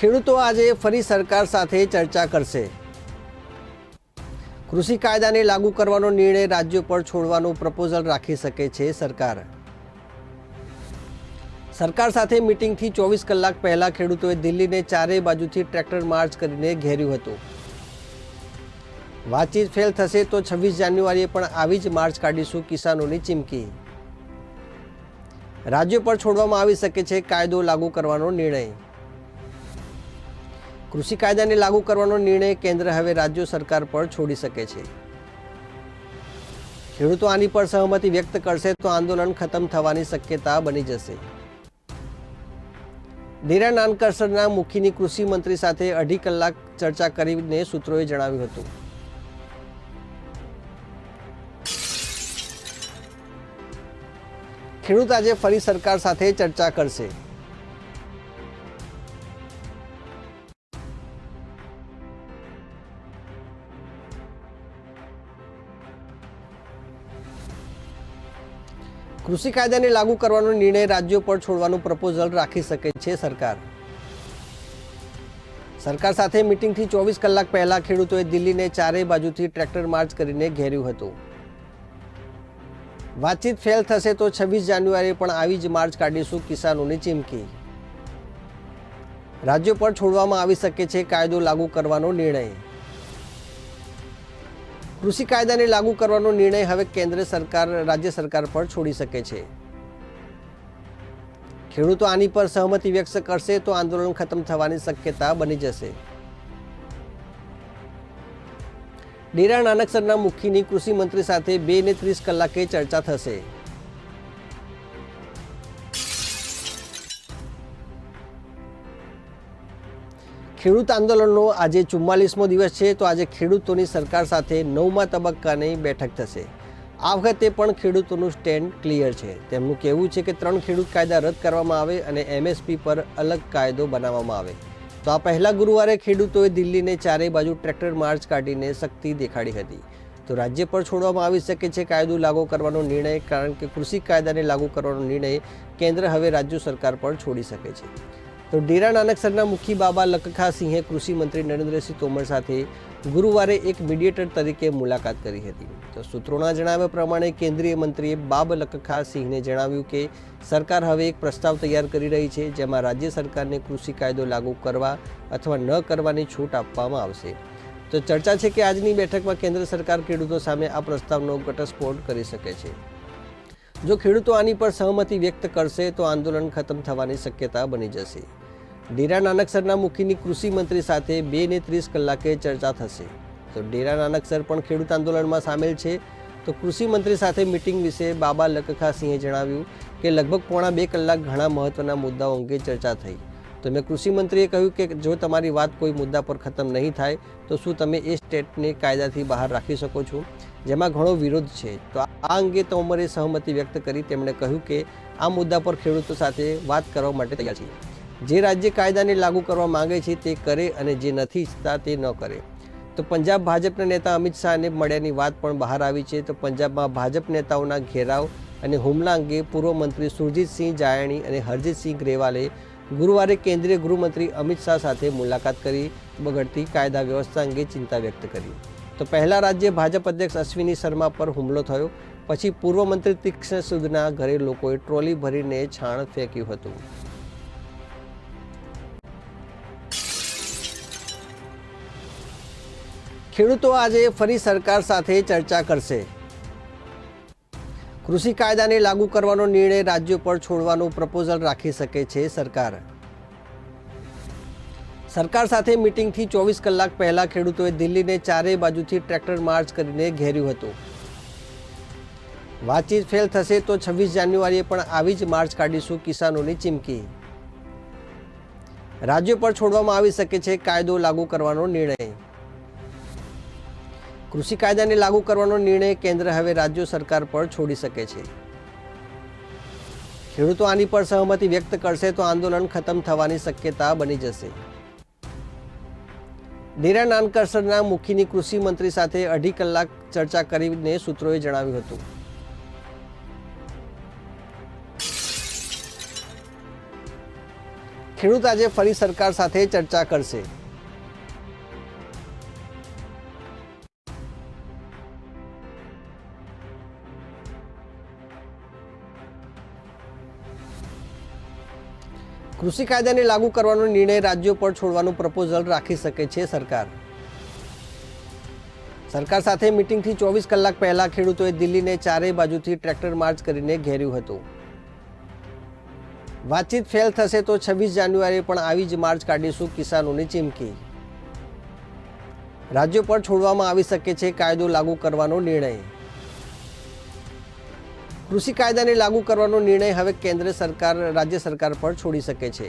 ખેડૂતો આજે ફરી સરકાર સાથે ચર્ચા કરશે। કૃષિ કાયદાને લાગુ કરવાનો નિર્ણય રાજ્યો પર છોડવાનું પ્રપોઝલ રાખી શકે છે સરકાર। સરકાર સાથે મીટિંગથી 24 કલાક પહેલા ખેડૂતોએ દિલ્હીને ચારે બાજુથી ટ્રેક્ટર માર્ચ કરીને ઘેર્યું હતું। વાતચીત ફેલ થશે તો 26 જાન્યુઆરીએ પણ આવી જ માર્ચ કાઢીશું, કિસાનોની ચીમકી। રાજ્યો પર છોડવામાં આવી શકે છે કાયદો લાગુ કરવાનો નિર્ણય। કૃષિ કાયદાને લાગુ કરવાનો નિર્ણય કેન્દ્ર હવે રાજ્ય સરકાર પર છોડી શકે છે। ખેડૂતો આની પર સહમતિ વ્યક્ત કરશે તો આંદોલન ખતમ થવાની શક્યતા બની જશે। ધીરા નાનકરસરના મુખીની કૃષિ મંત્રી સાથે 2.5 કલાક ચર્ચા કરીને સૂત્રોએ જણાવ્યું હતું। ખેડૂત આજે ફરી સરકાર સાથે ચર્ચા કરશે। કૃષિ કાયદાને લાગુ કરવાનો નિર્ણય રાજ્યો પર છોડવાનું પ્રપોઝલ રાખી શકે છે સરકાર। સરકાર સાથે મીટિંગથી 24 કલાક પહેલા ખેડૂતોએ દિલ્હીને ચારે બાજુથી ટ્રેક્ટર માર્ચ કરીને ઘેર્યું હતું। વાતચીત ફેલ થશે તો 26 જાન્યુઆરીએ પણ આવી જ માર્ચ કાઢીશું, કિસાનોની ચીમકી। રાજ્યો પર છોડવામાં આવી શકે છે કાયદો લાગુ કરવાનો નિર્ણય। કૃષિ કાયદાને લાગુ કરવાનો નિર્ણય હવે કેન્દ્ર સરકાર રાજ્ય સરકાર પર છોડી શકે છે। ખેડૂતો આની પર સહમતિ વ્યક્ત કરશે તો આંદોલન ખતમ થવાની શક્યતા બની જશે। ડેરા નાનકસરના મુખીની કૃષિ મંત્રી સાથે 2 ને 30 કલાકે ચર્ચા થશે। ખેડૂત આંદોલનનો આજે 44મો દિવસ છે, તો આજે ખેડૂતોની સરકાર સાથે 9મા તબક્કાની બેઠક થશે। આ વખતે પણ ખેડૂતોનું સ્ટેન્ડ ક્લિયર છે। તેમનું કહેવું છે કે 3 ખેડૂત કાયદા રદ કરવામાં આવે અને MSP પર અલગ કાયદો બનાવવામાં આવે। તો આ પહેલા ગુરુવારે ખેડૂતોએ દિલ્હીને ચારે બાજુ ટ્રેક્ટર માર્ચ કાઢીને શક્તિ દેખાડી હતી। તો રાજ્ય પર છોડવામાં આવી શકે છે કાયદો લાગુ કરવાનો નિર્ણય, કારણ કે કૃષિ કાયદાને લાગુ કરવાનો નિર્ણય કેન્દ્ર હવે રાજ્ય સરકાર પર છોડી શકે છે। તો ડેરા નાનકસરના મુખી બાબા લખખાસિંહે કૃષિ મંત્રી નરેન્દ્રસિંહ તોમર સાથે ગુરુવારે એક મીડિયેટર તરીકે મુલાકાત કરી હતી। તો સૂત્રોના જણાવ્યા પ્રમાણે કેન્દ્રીય મંત્રીએ બાબ લખખાસિંહને જણાવ્યું કે સરકાર હવે એક પ્રસ્તાવ તૈયાર કરી રહી છે, જેમાં રાજ્ય સરકારને કૃષિ કાયદો લાગુ કરવા અથવા ન કરવાની છૂટ આપવામાં આવશે। તો ચર્ચા છે કે આજની બેઠકમાં કેન્દ્ર સરકાર ખેડૂતો સામે આ પ્રસ્તાવનો ઘટસ્ફોટ કરી શકે છે। જો ખેડૂતો આની પર સહમતિ વ્યક્ત કરશે તો આંદોલન ખતમ થવાની શક્યતા બની જશે। ડેરા નાનકસરના મુખીની કૃષિ મંત્રી સાથે 2 ને 30 કલાકે ચર્ચા થશે। તો ડેરા નાનકસર પણ ખેડૂત આંદોલનમાં સામેલ છે। તો કૃષિ મંત્રી સાથે મીટિંગ વિશે બાબા લખખાસિંહે જણાવ્યું કે લગભગ પોણા 2 કલાક ઘણા મહત્વના મુદ્દાઓ અંગે ચર્ચા થઈ। તો મેં કૃષિ મંત્રીએ કહ્યું કે જો તમારી વાત કોઈ મુદ્દા પર ખતમ નહીં થાય તો શું તમે એ સ્ટેટને કાયદાથી બહાર રાખી શકો છો, જેમાં ઘણો વિરોધ છે। તો આ અંગે તોમરે સહમતિ વ્યક્ત કરી। તેમણે કહ્યું કે આ મુદ્દા પર ખેડૂતો સાથે વાત કરવા માટે તૈયાર છીએ। જે રાજ્ય કાયદાને લાગુ કરવા માંગે છે તે કરે અને જે નથી ઈચ્છતા તે ન કરે। તો પંજાબ ભાજપના નેતા અમિત શાહને મળ્યાની વાત પણ બહાર આવી છે। તો પંજાબમાં ભાજપ નેતાઓના ઘેરાવ અને હુમલા અંગે પૂર્વ મંત્રી સુરજીતસિંહ જાયણી અને હરજીતસિંહ ગ્રેવાલે ગુરુવારે કેન્દ્રીય ગૃહમંત્રી અમિત શાહ સાથે મુલાકાત કરી બગડતી કાયદા વ્યવસ્થા અંગે ચિંતા વ્યક્ત કરી। તો પહેલા રાજ્ય ભાજપ અધ્યક્ષ અશ્વિની શર્મા પર હુમલો થયો, પછી પૂર્વ મંત્રી તીક્ષ્ણ સૂદના ઘરે લોકોએ ટ્રોલી ભરીને છાણ ફેંક્યું હતું। ખેડૂતો આજે ફરી સરકાર સાથે ચર્ચા કરશે। કૃષિ કાયદાને લાગુ કરવાનો નિર્ણય રાજ્યો પર છોડવાનું પ્રપોઝલ રાખી શકે છે સરકાર। સરકાર સાથે મીટિંગથી 24 કલાક પહેલા ખેડૂતોએ દિલ્હીને ચારે બાજુથી ટ્રેક્ટર માર્ચ કરીને ઘેર્યું હતું। વાતચીત ફેલ થશે તો 26 જાન્યુઆરીએ પણ આવી જ માર્ચ કાઢીશું, કિસાનોની ચીમકી। રાજ્યો પર છોડવામાં આવી શકે છે કાયદો લાગુ કરવાનો નિર્ણય। કૃષિ કાયદાને લાગુ કરવાનો નિર્ણય કેન્દ્ર હવે રાજ્ય સરકાર પર છોડી શકે છે। ખેડૂતો આની પર સહમતિ વ્યક્ત કરશે તો આંદોલન ખતમ થવાની શક્યતા બની જશે। ડેરા નાનકસરના મુખીની કૃષિ મંત્રી સાથે 2.5 કલાક ચર્ચા કરીને સૂત્રોએ જણાવ્યું હતું। ખેડૂત આજે ફરી સરકાર સાથે ચર્ચા કરશે। કૃષિ કાયદાને લાગુ કરવાનો નિર્ણય રાજ્યો પર છોડવાનું પ્રપોઝલ રાખી શકે છે સરકાર। સરકાર સાથે મીટિંગથી 24 કલાક પહેલા ખેડૂતોએ દિલ્હીને ચારેય બાજુથી ટ્રેક્ટર માર્ચ કરીને ઘેર્યું હતું। વાતચીત ફેલ થશે તો 26 જાન્યુઆરીએ પણ આવી જ માર્ચ કાઢીશું, કિસાનોની ચીમકી। રાજ્યો પર છોડવામાં આવી શકે છે કાયદો લાગુ કરવાનો નિર્ણય। કૃષિ કાયદાને લાગુ કરવાનો નિર્ણય હવે કેન્દ્ર સરકાર રાજ્ય સરકાર પર છોડી શકે છે।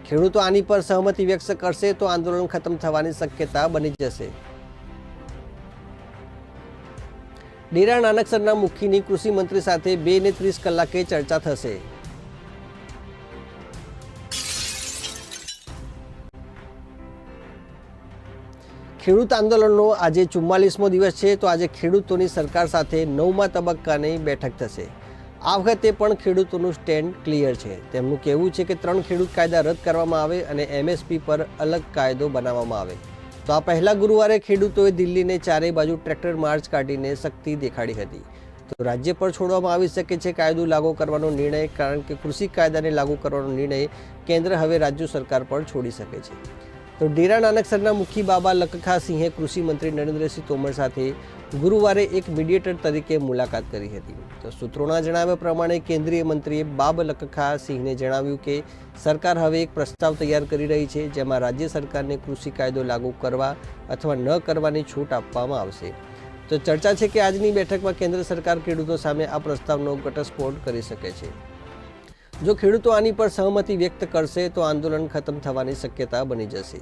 ખેડૂતો આની પર સહમતિ વ્યક્ત કરશે તો આંદોલન ખતમ થવાની શક્યતા બની જશે। ડેરા નાનકસરના મુખીની કૃષિ મંત્રી સાથે 2 ને 30 કલાકે ચર્ચા થશે। ખેડૂત આંદોલનનો આજે 44મો દિવસ છે, તો આજે ખેડૂતોની સરકાર સાથે 9મા તબક્કાની બેઠક થશે। આ વખતે પણ ખેડૂતોનું સ્ટેન્ડ ક્લિયર છે। તેમનું કહેવું છે કે 3 ખેડૂત કાયદા રદ કરવામાં આવે અને MSP પર અલગ કાયદો બનાવવામાં આવે। તો આ પહેલા ગુરુવારે ખેડૂતોએ દિલ્હીને ચારેય બાજુ ટ્રેક્ટર માર્ચ કાઢીને શક્તિ દેખાડી હતી। તો રાજ્ય પર છોડવામાં આવી શકે છે કાયદો લાગુ કરવાનો નિર્ણય, કારણ કે કૃષિ કાયદાને લાગુ કરવાનો નિર્ણય કેન્દ્ર હવે રાજ્ય સરકાર પર છોડી શકે છે। તો ડેરા નાનકસરના મુખી બાબા લખખાસિંહે કૃષિ મંત્રી નરેન્દ્રસિંહ તોમર સાથે ગુરુવારે એક મીડિયેટર તરીકે મુલાકાત કરી હતી। તો સૂત્રોના જણાવ્યા પ્રમાણે કેન્દ્રીય મંત્રીએ બાબ લખખાસિંહને જણાવ્યું કે સરકાર હવે એક પ્રસ્તાવ તૈયાર કરી રહી છે, જેમાં રાજ્ય સરકારને કૃષિ કાયદો લાગુ કરવા અથવા ન કરવાની છૂટ આપવામાં આવશે। તો ચર્ચા છે કે આજની બેઠકમાં કેન્દ્ર સરકાર ખેડૂતો સામે આ પ્રસ્તાવનો ઘટસ્ફોટ કરી શકે છે। જો ખેડૂતો આની પર સહમતિ વ્યક્ત કરશે તો આંદોલન ખતમ થવાની શક્યતા બની જશે।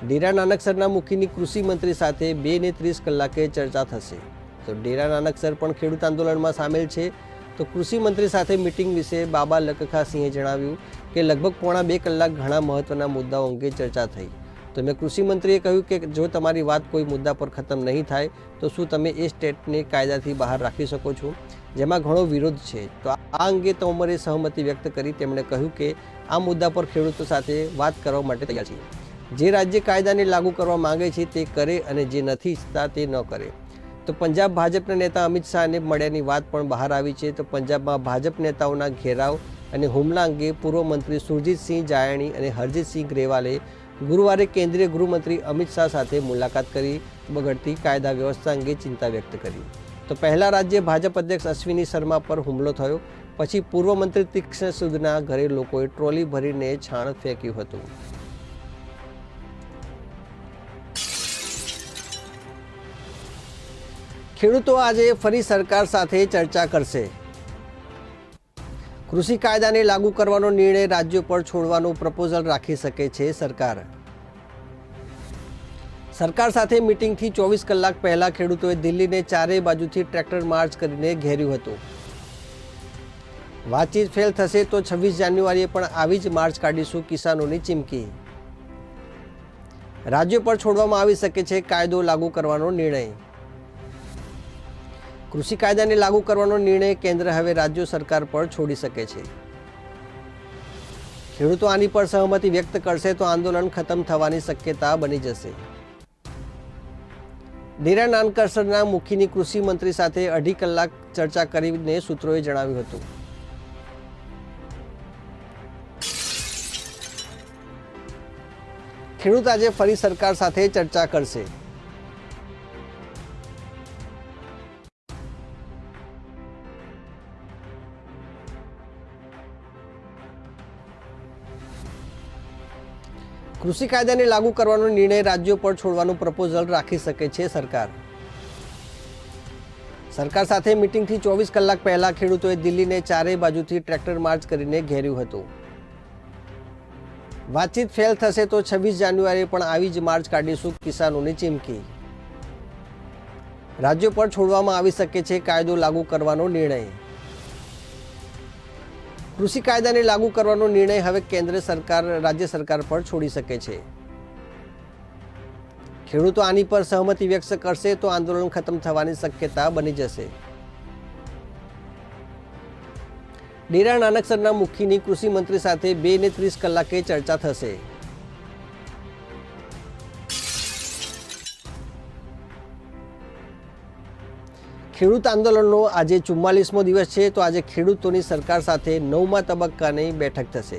ડેરા નાનકસરના મુખીની કૃષિ મંત્રી સાથે 2 ને 30 કલાકે ચર્ચા થશે। તો ડેરા નાનકસર પણ ખેડૂત આંદોલનમાં સામેલ છે। તો કૃષિ મંત્રી સાથે મીટિંગ વિશે બાબા લખખાસિંહે જણાવ્યું કે લગભગ પોણા 2 કલાક ઘણા મહત્વના મુદ્દાઓ અંગે ચર્ચા થઈ। તો મેં કૃષિ મંત્રીએ કહ્યું કે જો તમારી વાત કોઈ મુદ્દા પર ખતમ નહીં થાય તો શું તમે એ સ્ટેટને કાયદાથી બહાર રાખી શકો છો, જેમાં ઘણો વિરોધ છે। તો આ અંગે તોમરે સહમતિ વ્યક્ત કરી। તેમણે કહ્યું કે આ મુદ્દા પર ખેડૂતો સાથે વાત કરવા માટે તૈયાર છે। જે રાજ્ય કાયદાને લાગુ કરવા માંગે છે તે કરે અને જે નથી ઈચ્છતા તે ન કરે। તો પંજાબ ભાજપના નેતા અમિત શાહને મળ્યાની વાત પણ બહાર આવી છે। તો પંજાબમાં ભાજપ નેતાઓના ઘેરાવ અને હુમલા અંગે પૂર્વ મંત્રી સુરજીતસિંહ જાયણી અને હરજીતસિંહ ગ્રેવાલે ગુરુવારે કેન્દ્રીય ગૃહમંત્રી અમિત શાહ સાથે મુલાકાત કરી બગડતી કાયદા વ્યવસ્થા અંગે ચિંતા વ્યક્ત કરી। તો પહેલા રાજ્ય ભાજપ અધ્યક્ષ અશ્વિની શર્મા પર હુમલો થયો, પછી પૂર્વ મંત્રી તીક્ષ્ણ સુદના ઘરે લોકોએ ટ્રોલી ભરીને છાણ ફેંક્યું હતું। ખેડૂતો આજે ફરી સરકાર સાથે ચર્ચા કરશે। કૃષિ કાયદાને લાગુ કરવાનો નિર્ણય રાજ્યો પર છોડવાનો પ્રપોઝલ રાખી શકે છે સરકાર। સરકાર સાથે મીટિંગથી 24 કલાક પહેલા ખેડૂતોએ દિલ્હીને ચારેય બાજુથી ટ્રેક્ટર માર્ચ કરીને ઘેર્યું હતું। વાતચીત ફેલ થશે તો 26 જાન્યુઆરીએ પણ આવી જ માર્ચ કાઢીશું, કિસાનોની ચીમકી। રાજ્યો પર છોડવામાં આવી શકે છે કાયદો લાગુ કરવાનો નિર્ણય। કૃષિ કાયદાને લાગુ કરવાનો નિર્ણય કેન્દ્ર હવે રાજ્ય સરકાર પર છોડી શકે છે। ખેડૂતો આની પર સહમતિ વ્યક્ત કરશે તો આંદોલન ખતમ થવાની શક્યતા બની જશે। ડેરા નાનકસરના મુખીની કૃષિ મંત્રી સાથે 2.5 કલાક ચર્ચા કરીને સૂત્રોએ જણાવ્યું હતું। ખેડૂત આજે ફરી સરકાર સાથે ચર્ચા કરશે। કૃષિ કાયદાને લાગુ કરવાનો નિર્ણય રાજ્યો પર છોડવાનું પ્રપોઝલ રાખી શકે છે સરકાર। સરકાર સાથે મીટિંગથી 24 કલાક પહેલા ખેડૂતોએ દિલ્હીને ચારેય બાજુથી ટ્રેક્ટર માર્ચ કરીને ઘેર્યું હતું। વાતચીત ફેલ થશે તો 26 જાન્યુઆરીએ પણ આવી જ માર્ચ કાઢીશું, કિસાનોની ચીમકી। રાજ્યો પર છોડવામાં આવી શકે છે કાયદો લાગુ કરવાનો નિર્ણય। કૃષિ કાયદાને લાગુ કરવાનો નિર્ણય હવે કેન્દ્ર સરકાર રાજ્ય સરકાર પર છોડી શકે છે। ખેડૂતો આની પર સહમતિ વ્યક્ત કરશે તો આંદોલન ખતમ થવાની શક્યતા બની જશે। ડેરા નાનકસરના મુખીની કૃષિ મંત્રી સાથે 2 ને 30 કલાકે ચર્ચા થશે। ખેડૂત આંદોલનનો આજે 44મો દિવસ છે, તો આજે ખેડૂતોની સરકાર સાથે 9મા તબક્કાની બેઠક થશે।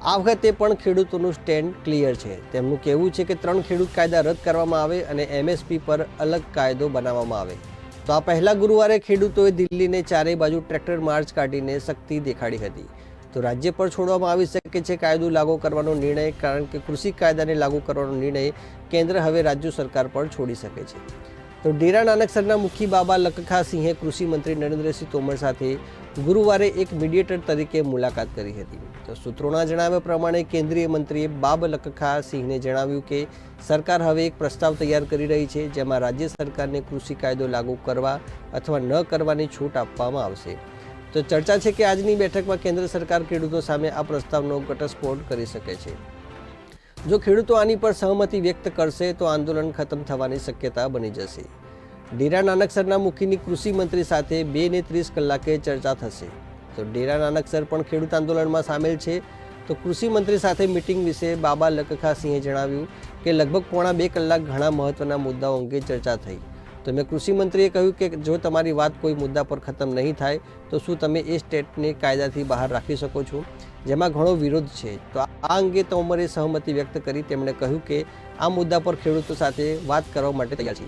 આ વખતે પણ ખેડૂતોનું સ્ટેન્ડ ક્લિયર છે। તેમનું કહેવું છે કે 3 ખેડૂત કાયદા રદ કરવામાં આવે અને એમએસપી પર અલગ કાયદો બનાવવામાં આવે। તો આ પહેલા ગુરુવારે ખેડૂતોએ દિલ્હીને ચારે બાજુ ટ્રેક્ટર માર્ચ કાઢીને શક્તિ દેખાડી હતી। તો રાજ્ય પર છોડવામાં આવી શકે છે કાયદો લાગુ કરવાનો નિર્ણય, કારણ કે કૃષિ કાયદાને લાગુ કરવાનો નિર્ણય કેન્દ્ર હવે રાજ્ય સરકાર પર છોડી શકે છે। તો ડેરા નાનકસરના મુખી બાબા લખખાસિંહે કૃષિ મંત્રી નરેન્દ્રસિંહ તોમર સાથે ગુરુવારે એક મીડિયેટર તરીકે મુલાકાત કરી હતી। તો સૂત્રોના જણાવ્યા પ્રમાણે કેન્દ્રીય મંત્રીએ બાબ લખખાસિંહને જણાવ્યું કે સરકાર હવે એક પ્રસ્તાવ તૈયાર કરી રહી છે, જેમાં રાજ્ય સરકારને કૃષિ કાયદો લાગુ કરવા અથવા ન કરવાની છૂટ આપવામાં આવશે। તો ચર્ચા છે કે આજની બેઠકમાં કેન્દ્ર સરકાર ખેડૂતો સામે આ પ્રસ્તાવનો ઘટસ્ફોટ કરી શકે છે। જો ખેડૂતો આની પર સહમતિ વ્યક્ત કરશે તો આંદોલન ખતમ થવાની શક્યતા બની જશે। ડેરા નાનકસરના મુખીની કૃષિ મંત્રી સાથે 2 ને 30 કલાકે ચર્ચા થશે। તો ડેરા નાનકસર પણ ખેડૂત આંદોલનમાં સામેલ છે। તો કૃષિ મંત્રી સાથે મિટિંગ વિશે બાબા લખખાસિંહે જણાવ્યું કે લગભગ પોણા 2 કલાક ઘણા મહત્વના મુદ્દાઓ અંગે ચર્ચા થઈ। તો મેં કૃષિ મંત્રીએ કહ્યું કે જો તમારી વાત કોઈ મુદ્દા પર ખતમ નહીં થાય તો શું તમે એ સ્ટેટને કાયદાથી બહાર રાખી શકો છો, જેમાં ઘણો વિરોધ છે। તો આ અંગે તોમરે સહમતિ વ્યક્ત કરી। તેમણે કહ્યું કે આ મુદ્દા પર ખેડૂતો સાથે વાત કરવા માટે તૈયાર છે।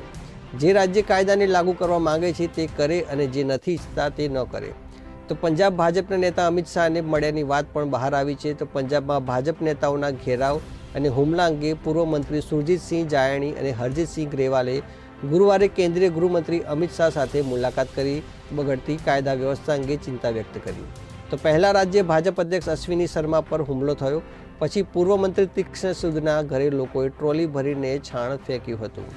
જે રાજ્ય કાયદાને લાગુ કરવા માંગે છે તે કરે અને જે નથી ઈચ્છતા તે ન કરે। તો પંજાબ ભાજપના નેતા અમિત શાહને મળ્યાની વાત પણ બહાર આવી છે। તો પંજાબમાં ભાજપ નેતાઓના ઘેરાવ અને હુમલા અંગે પૂર્વ મંત્રી સુરજીતસિંહ જાયાણી અને હરજીતસિંહ ગ્રેવાલે ગુરુવારે કેન્દ્રીય ગૃહમંત્રી અમિત શાહ સાથે મુલાકાત કરી બગડતી કાયદા વ્યવસ્થા અંગે ચિંતા વ્યક્ત કરી। તો પહેલા રાજ્ય ભાજપ અધ્યક્ષ અશ્વિની શર્મા પર હુમલો થયો, પછી પૂર્વ મંત્રી તીક્ષ્ણ સૂદના ઘરે લોકોએ ટ્રોલી ભરીને છાણ ફેંક્યું હતું।